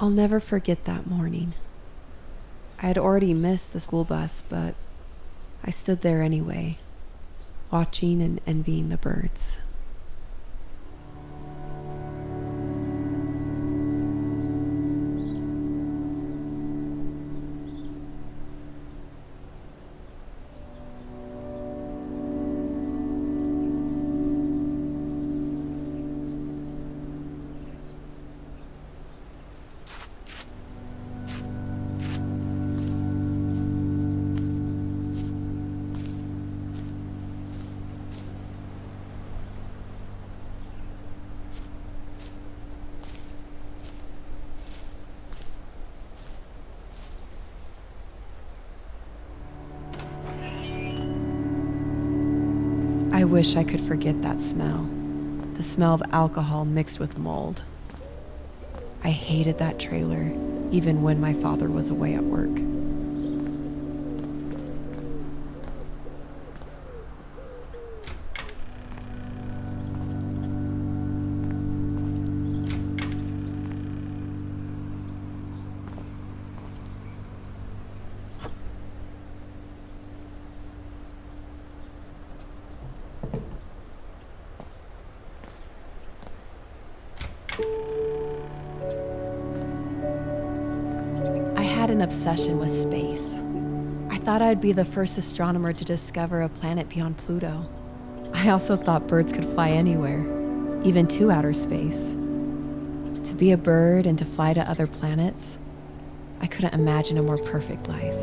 I'll never forget that morning. I had already missed the school bus, but I stood there anyway, watching and envying the birds. I wish I could forget that smell. The smell of alcohol mixed with mold. I hated that trailer, even when my father was away at work. I had an obsession with space. I thought I'd be the first astronomer to discover a planet beyond Pluto. I also thought birds could fly anywhere, even to outer space. To be a bird and to fly to other planets, I couldn't imagine a more perfect life.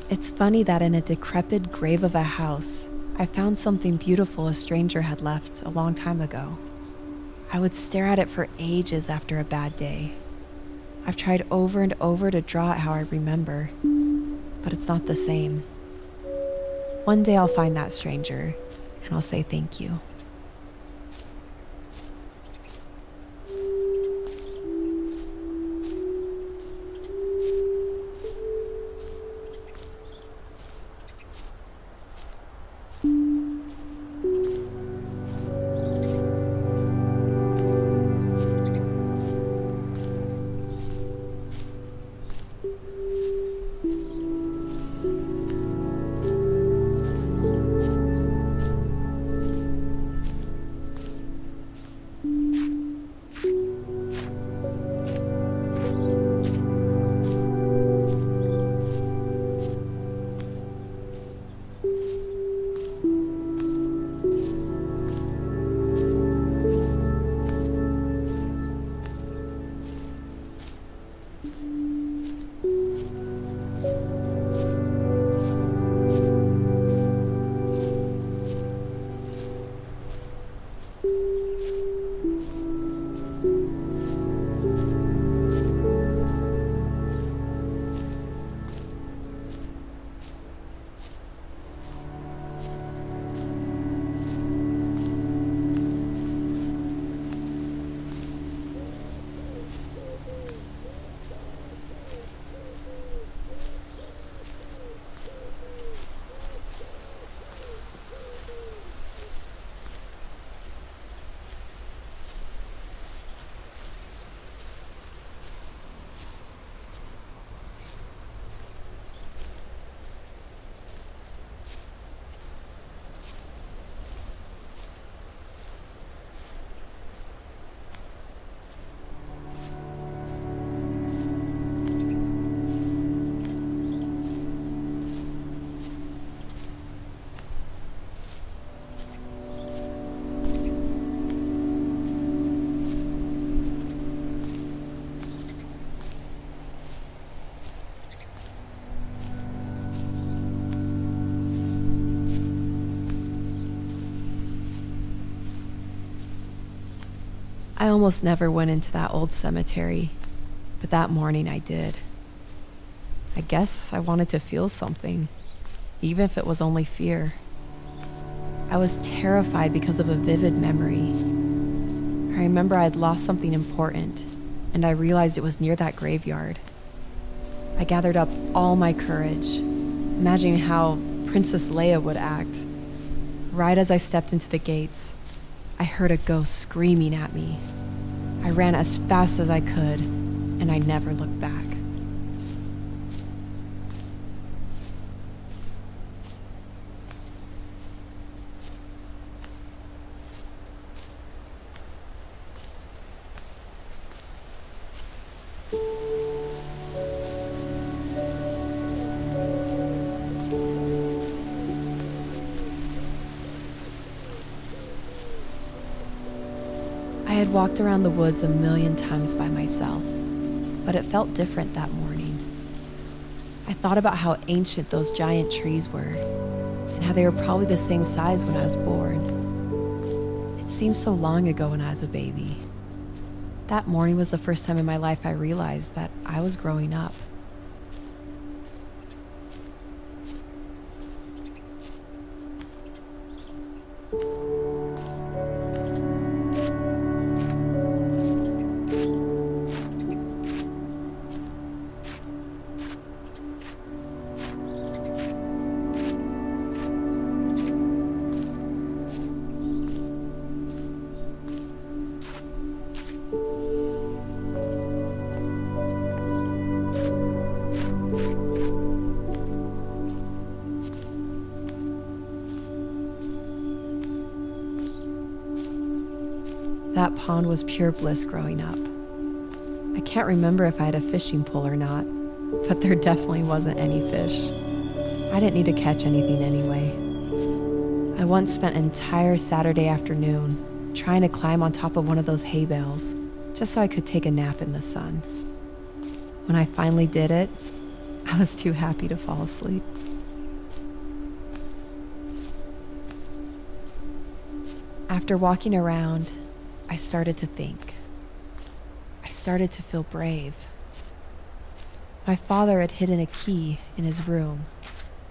It's funny that in a decrepit grave of a house, I found something beautiful a stranger had left a long time ago. I would stare at it for ages after a bad day. I've tried over and over to draw it how I remember, but it's not the same. One day I'll find that stranger, and I'll say thank you. I almost never went into that old cemetery, but that morning I did. I guess I wanted to feel something, even if it was only fear. I was terrified because of a vivid memory. I remember I'd lost something important, and I realized it was near that graveyard. I gathered up all my courage, imagining how Princess Leia would act. Right as I stepped into the gates, I heard a ghost screaming at me. I ran as fast as I could, and I never looked back. I had walked around the woods a million times by myself, but it felt different that morning. I thought about how ancient those giant trees were, and how they were probably the same size when I was born. It seemed so long ago when I was a baby. That morning was the first time in my life I realized that I was growing up. That pond was pure bliss growing up. I can't remember if I had a fishing pole or not, but there definitely wasn't any fish. I didn't need to catch anything anyway. I once spent an entire Saturday afternoon trying to climb on top of one of those hay bales just so I could take a nap in the sun. When I finally did it, I was too happy to fall asleep. After walking around, I started to think. I started to feel brave. My father had hidden a key in his room,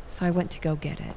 so I went to go get it.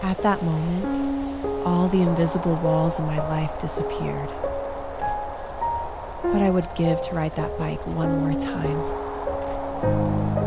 At that moment, all the invisible walls in my life disappeared. What I would give to ride that bike one more time.